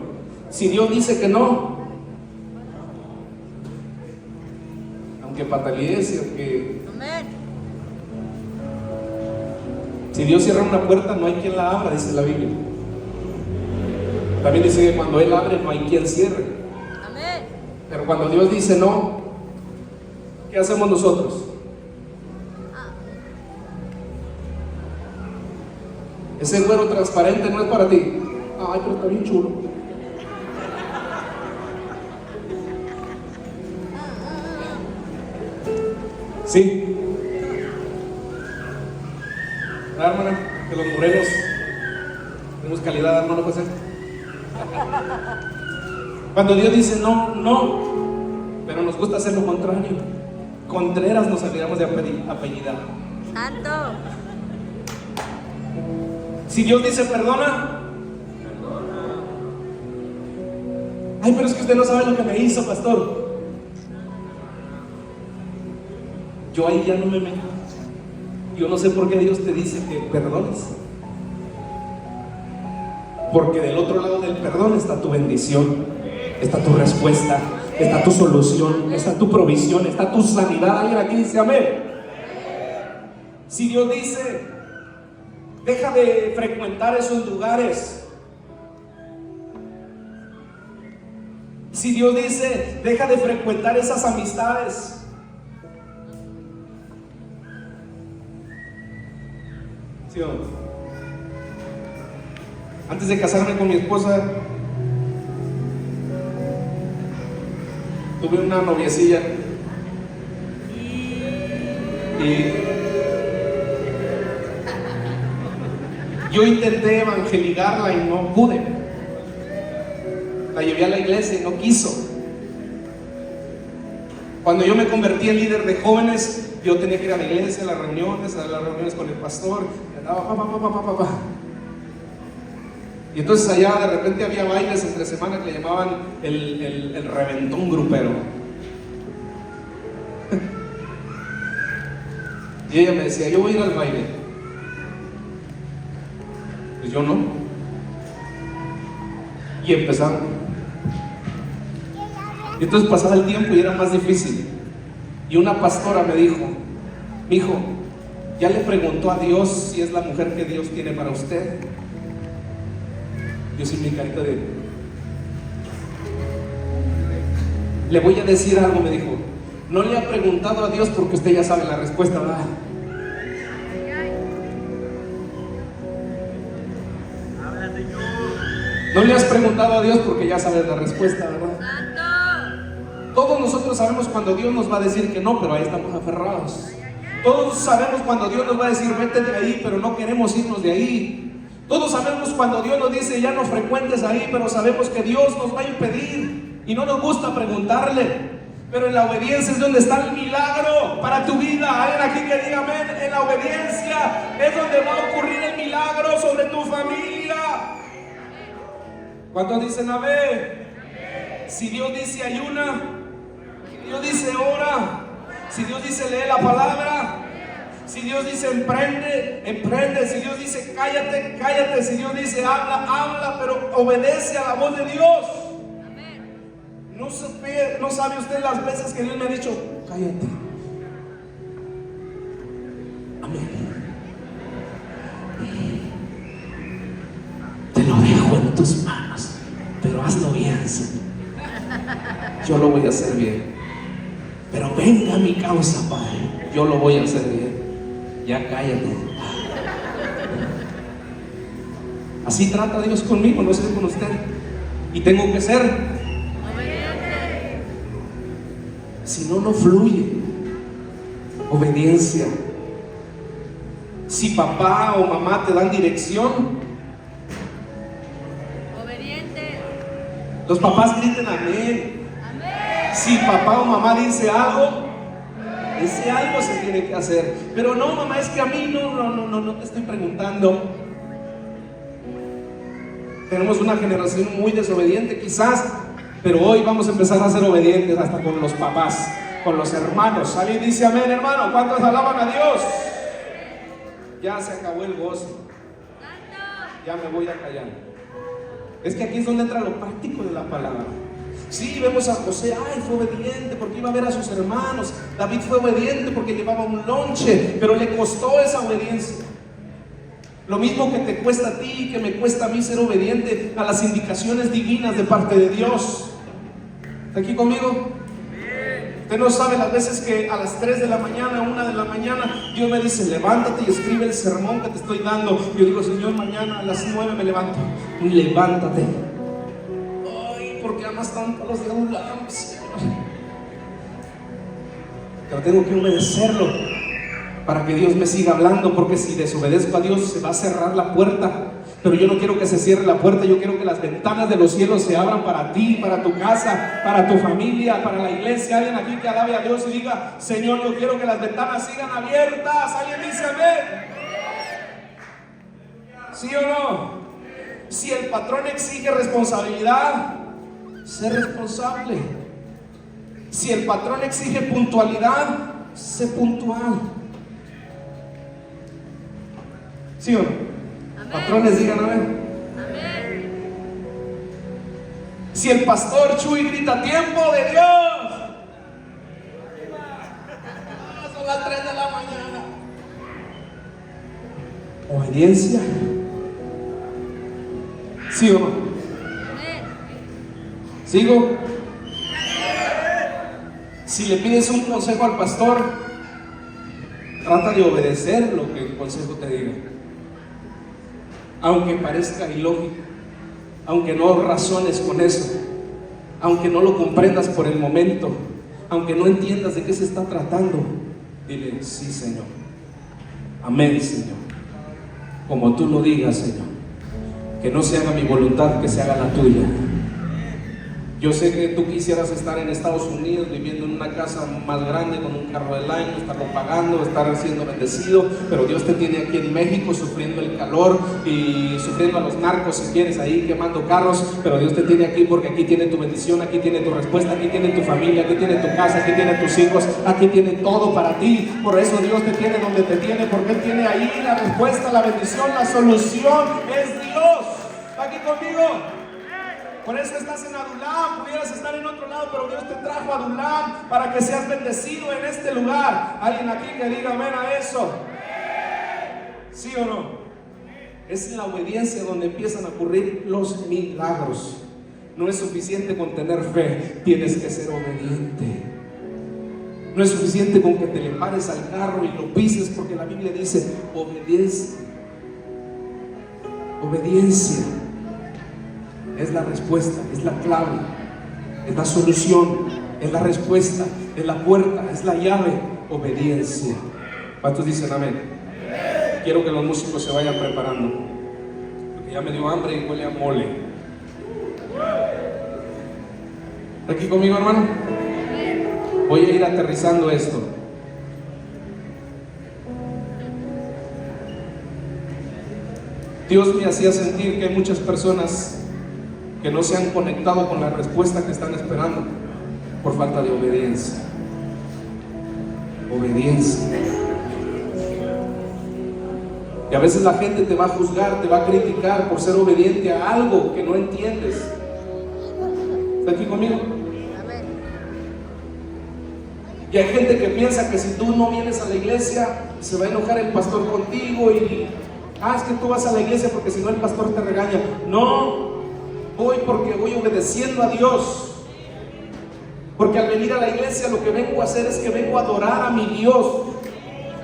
si Dios dice que no, aunque patalees, aunque... Amén. Si Dios cierra una puerta, no hay quien la abra, dice la Biblia. También dice que cuando Él abre, no hay quien cierre. Amén. Pero cuando Dios dice no, ¿qué hacemos nosotros? Ese güero transparente no es para ti. Ay, pero está bien chulo. Sí. La hermana, que los morenos tenemos calidad, hermano, pues. Cuando Dios dice no, no, pero nos gusta hacer lo contrario. Contreras nos olvidamos de apellidar. Santo. Si Dios dice perdona, ay, pero es que usted no sabe lo que me hizo, pastor. Yo ahí ya no me meto. Yo no sé por qué Dios te dice que perdones. Porque del otro lado del perdón está tu bendición, está tu respuesta, está tu solución, está tu provisión, está tu sanidad. Alguien aquí dice amén. Si Dios dice: deja de frecuentar esos lugares. Si Dios dice: deja de frecuentar esas amistades. ¿Sí o no? Antes de casarme con mi esposa, tuve una noviecilla y yo intenté evangelizarla y no pude. La llevé a la iglesia y no quiso. Cuando yo me convertí en líder de jóvenes, yo tenía que ir a la iglesia, a las reuniones con el pastor. Y entonces allá de repente había bailes entre semana que le llamaban el reventón grupero. Y ella me decía: yo voy a ir al baile. Pues yo no. Y empezaron. Y entonces pasaba el tiempo y era más difícil. Y una pastora me dijo: mijo, ¿ya le preguntó a Dios si es la mujer que Dios tiene para usted? Yo sin mi carita de... Le voy a decir algo, me dijo. No le ha preguntado a Dios porque usted ya sabe la respuesta, ¿verdad? No le has preguntado a Dios porque ya sabes la respuesta, ¿verdad? Santo. Todos nosotros sabemos cuando Dios nos va a decir que no, pero ahí estamos aferrados. Todos sabemos cuando Dios nos va a decir vete de ahí, pero no queremos irnos de ahí. Todos sabemos cuando Dios nos dice ya no frecuentes ahí, pero sabemos que Dios nos va a impedir y no nos gusta preguntarle. Pero en la obediencia es donde está el milagro para tu vida. Alguien aquí que diga amén. En la obediencia es donde va a ocurrir el milagro sobre tu familia. ¿Cuántos dicen amén? Si Dios dice ayuna, si Dios dice ora, si Dios dice lee la palabra, si Dios dice emprende, emprende. Si Dios dice cállate, cállate. Si Dios dice habla, habla, pero obedece a la voz de Dios. No sabe usted las veces que Dios me ha dicho cállate. Amén. Te lo dejo en tus manos, pero hazlo bien, Señor. Yo lo voy a hacer bien. Pero venga mi causa, Padre. Yo lo voy a hacer bien. Ya cállate. Así trata Dios conmigo, no sé con usted. Y tengo que ser Obediente. Si no, no fluye. Obediencia. Si papá o mamá te dan dirección, Obediente. los papás griten amén. Amén. Si papá o mamá dice algo, ese algo se tiene que hacer. Pero no, mamá, es que a mí no te estoy preguntando. Tenemos una generación muy desobediente quizás, pero hoy vamos a empezar a ser obedientes hasta con los papás, con los hermanos. Alguien dice amén, hermano. ¿Cuántos alaban a Dios? Ya se acabó el gozo. Ya me voy a callar. Es que aquí es donde entra lo práctico de la palabra. Sí, vemos a José, ay, fue obediente porque iba a ver a sus hermanos. David fue obediente porque llevaba un lonche, pero le costó esa obediencia. Lo mismo que te cuesta a ti y que me cuesta a mí ser obediente a las indicaciones divinas de parte de Dios. ¿Está aquí conmigo? Usted no sabe las veces que a las 3 de la mañana, 1 de la mañana, Dios me dice, levántate y escribe el sermón que te estoy dando. Yo digo, Señor, mañana a las 9 me levanto. Levántate. Ay, ¿por qué amas tanto a los de Adulam, Señor? Pero tengo que obedecerlo para que Dios me siga hablando, porque si desobedezco a Dios se va a cerrar la puerta. Pero yo no quiero que se cierre la puerta, yo quiero que las ventanas de los cielos se abran para ti, para tu casa, para tu familia, para la iglesia. Alguien aquí que alabe a Dios y diga, Señor, yo quiero que las ventanas sigan abiertas. Alguien dice amén. ¿Sí o no? Si el patrón exige responsabilidad, sé responsable. Si el patrón exige puntualidad, sé puntual. ¿Sí o no? Amén. Patrones, digan amén. Amén. Si el pastor Chuy grita tiempo de Dios, son las 3 de la mañana. Obediencia. ¿Sí o no? Amén. ¿Sigo? Si le pides un consejo al pastor, trata de obedecer lo que el consejo te diga. Aunque parezca ilógico, aunque no razones con eso, aunque no lo comprendas por el momento, aunque no entiendas de qué se está tratando, dile, sí, Señor. Amén, Señor. Como tú lo digas, Señor. Que no se haga mi voluntad, que se haga la tuya. Yo sé que tú quisieras estar en Estados Unidos viviendo en una casa más grande, con un carro del año, estarlo pagando, estar siendo bendecido, pero Dios te tiene aquí en México sufriendo el calor y sufriendo a los narcos si quieres ahí quemando carros, pero Dios te tiene aquí porque aquí tiene tu bendición, aquí tiene tu respuesta, aquí tiene tu familia, aquí tiene tu casa, aquí tiene tus hijos, aquí tiene todo para ti. Por eso Dios te tiene donde te tiene, porque Él tiene ahí la respuesta, la bendición, la solución es Dios. ¿Está aquí conmigo? Por eso estás en Adulam, pudieras estar en otro lado, pero Dios te trajo a Adulam para que seas bendecido en este lugar. Alguien aquí que diga amén a eso. ¿Sí o no? Es en la obediencia donde empiezan a ocurrir los milagros. No es suficiente con tener fe, tienes que ser obediente. No es suficiente con que te le pares al carro y lo pises, porque la Biblia dice obediencia. Obediencia. es la respuesta, es la clave, es la solución, es la respuesta, es la puerta, es la llave. Obediencia. ¿Cuántos dicen amén? Quiero que los músicos se vayan preparando, porque ya me dio hambre y huele a mole. ¿Está aquí conmigo, hermano? Voy a ir aterrizando esto. Dios me hacía sentir que hay muchas personas que no se han conectado con la respuesta que están esperando por falta de obediencia. Obediencia. Y a veces la gente te va a juzgar, te va a criticar por ser obediente a algo que no entiendes. ¿Está aquí conmigo? Y hay gente que piensa que si tú no vienes a la iglesia, se va a enojar el pastor contigo y es que tú vas a la iglesia porque si no el pastor te regaña. No, voy porque voy obedeciendo a Dios. Porque al venir a la iglesia lo que vengo a hacer es que vengo a adorar a mi Dios.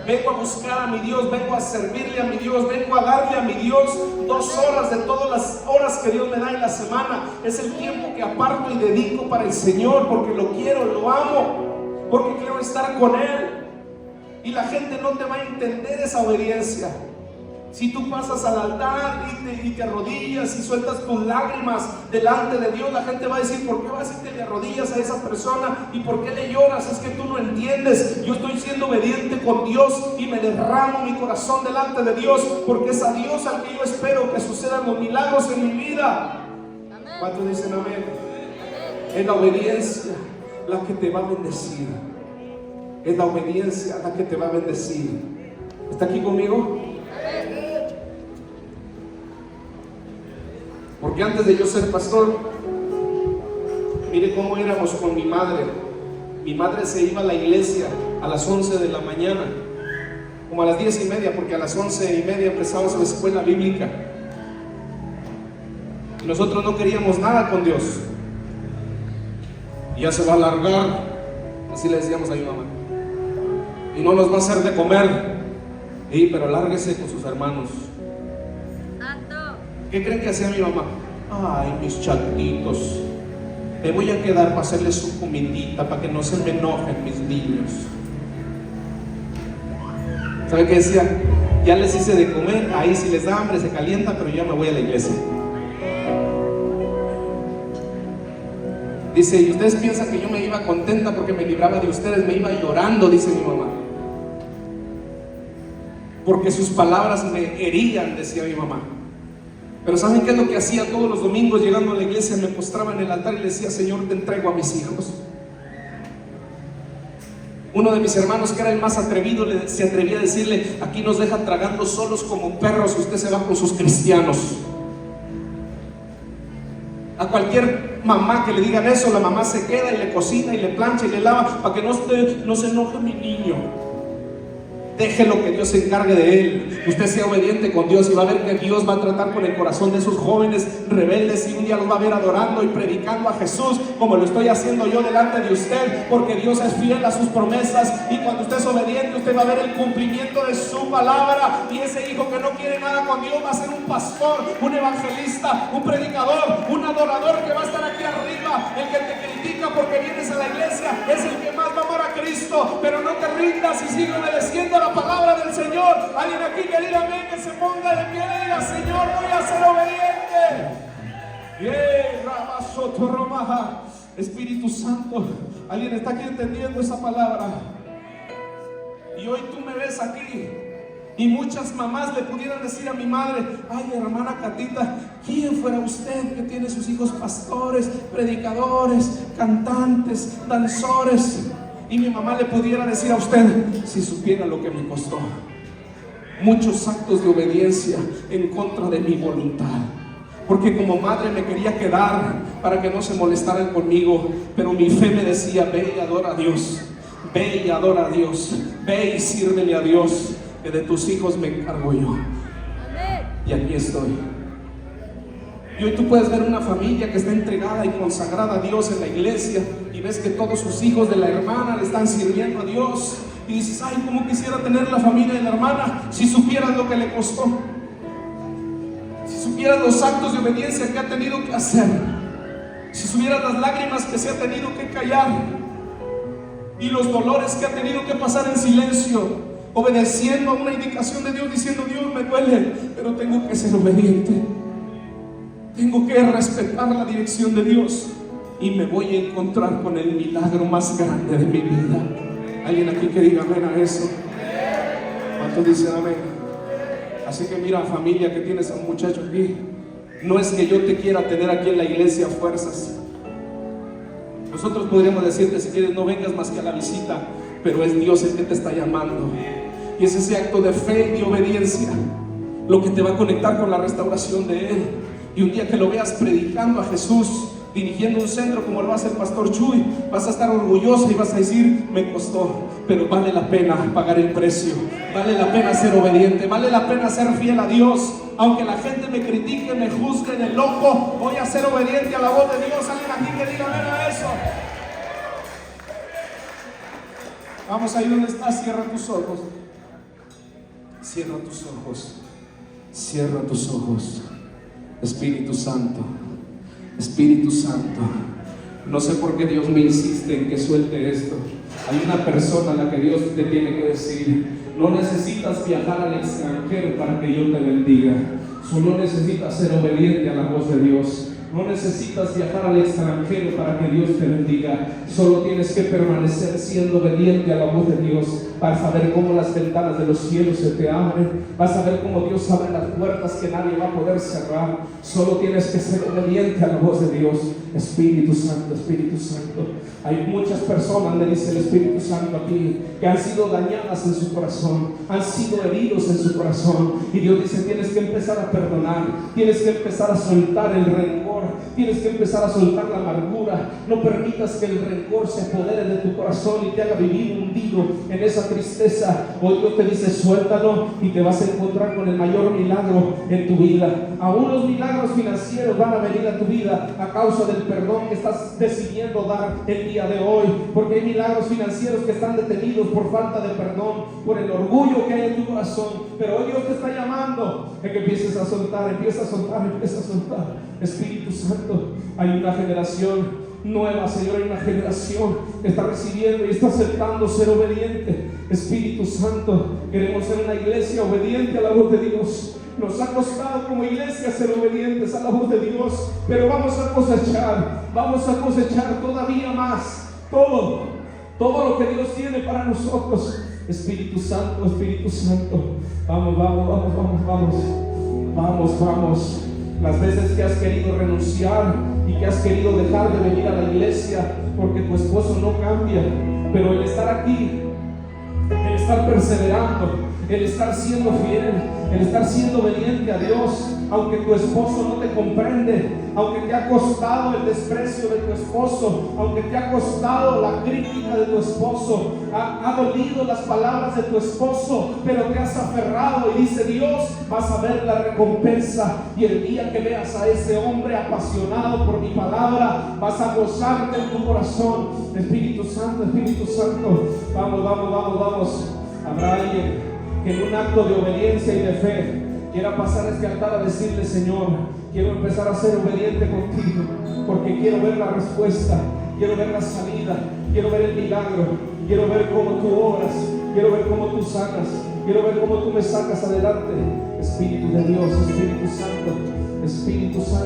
Vengo a buscar a mi Dios, vengo a servirle a mi Dios, vengo a darle a mi Dios 2 horas de todas las horas que Dios me da en la semana. Es el tiempo que aparto y dedico para el Señor, porque lo quiero, lo amo, porque quiero estar con Él. Y la gente no te va a entender esa obediencia. Si tú pasas al altar y te arrodillas y sueltas tus lágrimas delante de Dios, la gente va a decir: ¿por qué vas y te le arrodillas a esa persona? ¿Y por qué le lloras? Es que tú no entiendes. Yo estoy siendo obediente con Dios y me derramo mi corazón delante de Dios, porque es a Dios al que yo espero que sucedan los milagros en mi vida. ¿Cuántos dicen amén? Es la obediencia la que te va a bendecir. Es la obediencia la que te va a bendecir. ¿Está aquí conmigo? Porque antes de yo ser pastor, mire cómo éramos con mi madre. Mi madre se iba a la iglesia a las 11 de la mañana, como a las 10:30, porque a las 11:30 empezaba su escuela bíblica. Y nosotros no queríamos nada con Dios. Y ya se va a alargar, así le decíamos a mi mamá. Y no nos va a hacer de comer. Sí, pero lárguese con sus hermanos. ¿Qué creen que hacía mi mamá? Ay, mis chatitos, me voy a quedar para hacerles su comidita, para que no se me enojen mis niños. ¿Sabe qué decía? Ya les hice de comer, ahí si les da hambre se calienta, pero ya me voy a la iglesia. Dice: y ustedes piensan que yo me iba contenta porque me libraba de ustedes, me iba llorando, dice mi mamá. Porque sus palabras me herían, decía mi mamá. Pero ¿saben qué es lo que hacía todos los domingos? Llegando a la iglesia me postraba en el altar y le decía: Señor, te entrego a mis hijos. Uno de mis hermanos, que era el más atrevido, se atrevía a decirle: aquí nos deja tragando solos como perros, usted se va con sus cristianos. A cualquier mamá que le digan eso, la mamá se queda y le cocina y le plancha y le lava para que no se enoje mi niño. Déjelo que Dios se encargue de él. Usted sea obediente con Dios y va a ver que Dios va a tratar con el corazón de esos jóvenes rebeldes, y un día los va a ver adorando y predicando a Jesús como lo estoy haciendo yo delante de usted, porque Dios es fiel a sus promesas, y cuando usted es obediente usted va a ver el cumplimiento de su palabra. Y ese hijo que no quiere nada con Dios va a ser un pastor, un evangelista, un predicador, un adorador que va a estar aquí arriba. El que te critica porque vienes a la iglesia es el que más va a amar a Cristo. Pero no te rindas y sigue obedeciendo la palabra del Señor. Alguien aquí que diga amén, que se ponga de pie y diga: Señor, voy a ser obediente. Espíritu Santo, alguien está aquí entendiendo esa palabra. Y hoy tú me ves aquí, y muchas mamás le pudieran decir a mi madre: ay, hermana Catita, ¿quién fuera usted que tiene sus hijos pastores, predicadores, cantantes, danzores? Y mi mamá le pudiera decir a usted: si supiera lo que me costó, muchos actos de obediencia en contra de mi voluntad, porque como madre me quería quedar para que no se molestaran conmigo, pero mi fe me decía: ve y adora a Dios, ve y adora a Dios, ve y sírvele a Dios, que de tus hijos me encargo yo. Y aquí estoy. Y hoy tú puedes ver una familia que está entregada y consagrada a Dios en la iglesia, y ves que todos sus hijos de la hermana le están sirviendo a Dios, y dices: ay, cómo quisiera tener la familia de la hermana, si supieras lo que le costó, si supieras los actos de obediencia que ha tenido que hacer, si supieras las lágrimas que se ha tenido que callar y los dolores que ha tenido que pasar en silencio, obedeciendo a una indicación de Dios, diciendo: Dios, me duele, pero tengo que ser obediente, tengo que respetar la dirección de Dios, y me voy a encontrar con el milagro más grande de mi vida. ¿Alguien aquí que diga amén a eso? ¿Cuántos dicen amén? Así que mira, familia, que tienes a un muchacho aquí, no es que yo te quiera tener aquí en la iglesia a fuerzas. Nosotros podríamos decirte: si quieres no vengas más que a la visita, pero es Dios el que te está llamando, y es ese acto de fe y de obediencia lo que te va a conectar con la restauración de Él. Y un día que lo veas predicando a Jesús, dirigiendo un centro como lo va a hacer el pastor Chuy, vas a estar orgulloso y vas a decir: me costó, pero vale la pena pagar el precio, vale la pena ser obediente, vale la pena ser fiel a Dios. Aunque la gente me critique, me juzgue de loco, voy a ser obediente a la voz de Dios. Alguien aquí que diga amén a eso. Vamos, ahí donde estás, cierra tus ojos. Cierra tus ojos. Cierra tus ojos. Espíritu Santo, Espíritu Santo, no sé por qué Dios me insiste en que suelte esto. Hay una persona a la que Dios te tiene que decir: no necesitas viajar al extranjero para que yo te bendiga, solo necesitas ser obediente a la voz de Dios. No necesitas viajar al extranjero para que Dios te bendiga, solo tienes que permanecer siendo obediente a la voz de Dios. Vas a ver cómo las ventanas de los cielos se te abren, vas a ver cómo Dios abre las puertas que nadie va a poder cerrar. Solo tienes que ser obediente a la voz de Dios. Espíritu Santo, Espíritu Santo. Hay muchas personas, le dice el Espíritu Santo aquí, que han sido dañadas en su corazón, han sido heridos en su corazón, y Dios dice: tienes que empezar a perdonar, tienes que empezar a soltar el rencor, tienes que empezar a soltar la amargura. No permitas que el rencor se apodere de tu corazón y te haga vivir hundido en esa tristeza. Hoy Dios te dice: suéltalo, y te vas a encontrar con el mayor milagro en tu vida. Aún los milagros financieros van a venir a tu vida a causa del perdón que estás decidiendo dar el día de hoy, porque hay milagros financieros que están detenidos por falta de perdón, por el orgullo que hay en tu corazón. Pero hoy Dios te está llamando a que empieces a soltar, empieza a soltar, empieza a soltar. Espíritu Santo, hay una generación nueva, Señor, hay una generación que está recibiendo y está aceptando ser obediente. Espíritu Santo, queremos ser una iglesia obediente a la voz de Dios. Nos ha costado como iglesia ser obedientes a la voz de Dios, pero vamos a cosechar todavía más, todo lo que Dios tiene para nosotros. Espíritu Santo, Espíritu Santo, vamos. Las veces que has querido renunciar y que has querido dejar de venir a la iglesia porque tu esposo no cambia, pero el estar aquí, el estar perseverando, el estar siendo fiel, el estar siendo obediente a Dios, aunque tu esposo no te comprende, aunque te ha costado el desprecio de tu esposo, aunque te ha costado la crítica de tu esposo, ha dolido las palabras de tu esposo, pero te has aferrado y dice Dios: vas a ver la recompensa, y el día que veas a ese hombre apasionado por mi palabra, vas a gozarte en tu corazón. Espíritu Santo, Espíritu Santo, vamos. Habrá alguien que en un acto de obediencia y de fe quiera pasar a este altar a decirle: Señor, quiero empezar a ser obediente contigo, porque quiero ver la respuesta, quiero ver la salida, quiero ver el milagro, quiero ver cómo tú obras, quiero ver cómo tú sanas, quiero ver cómo tú me sacas adelante. Espíritu de Dios, Espíritu Santo, Espíritu Santo.